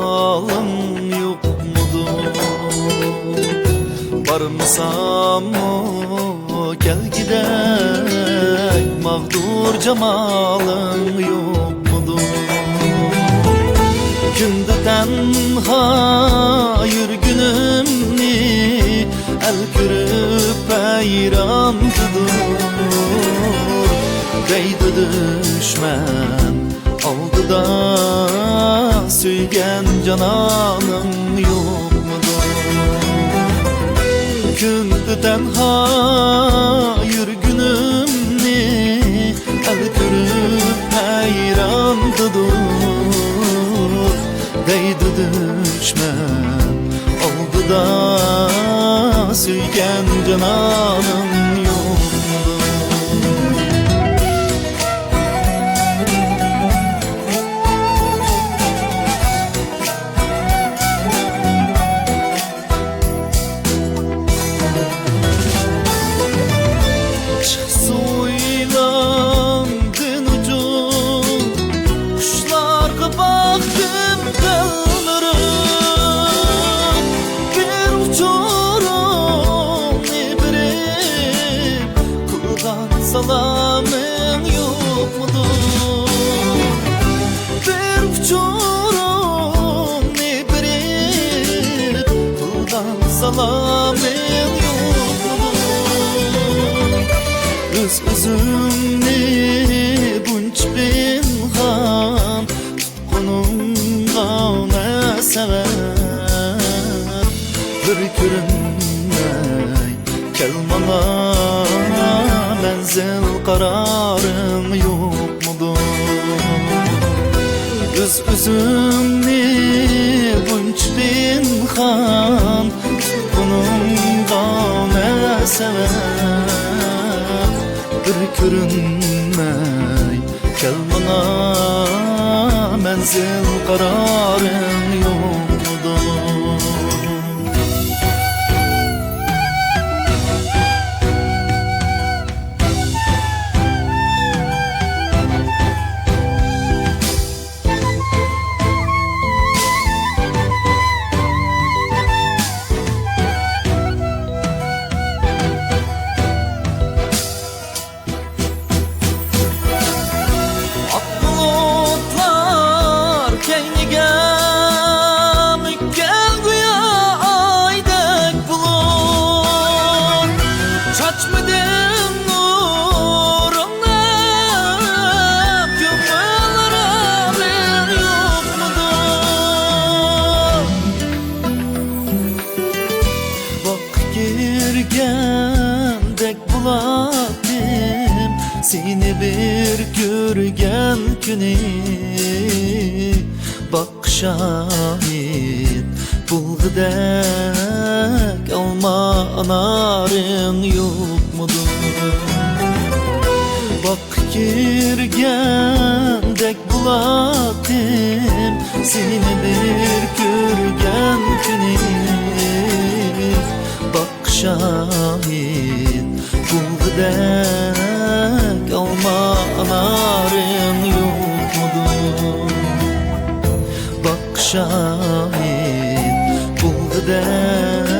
halın yok mudur? Barmısam o gel gidek, mağdur cemalın yok mudur? Gündü tenha yürgünümni el kürüp hayrandıdır. Deydi düşman aldıda söygen cananım yok mudur? Gündü tenha yürgünümni el kürüp hayrandıdır. Deydi düşman aldıda söygen cananım yok mudur? Soylandın ucun kuşlarga baktım kalırım. Bir uçurum ibrim kuldan salamın yok mudur? Bir uçurum ibrim kuldan salamın yok mudur? Öz-özümni bunç bin han tutkunumda ne sever. Bir körünmey kelmana menzil kararım yok mudur? Öz-özümni bunç bin han tutkunumda ne sever. Bir körünmey kelmana menzil kararın yok mudur? Girgendek buladım seni bir görgen günü. Bak şahit bulgudek alma anarın yok mudur? Bak girgendek buladım seni bir görgen günü. Bak şahit bulgudek alma anarın yok mudur? Bak şahit bulgudek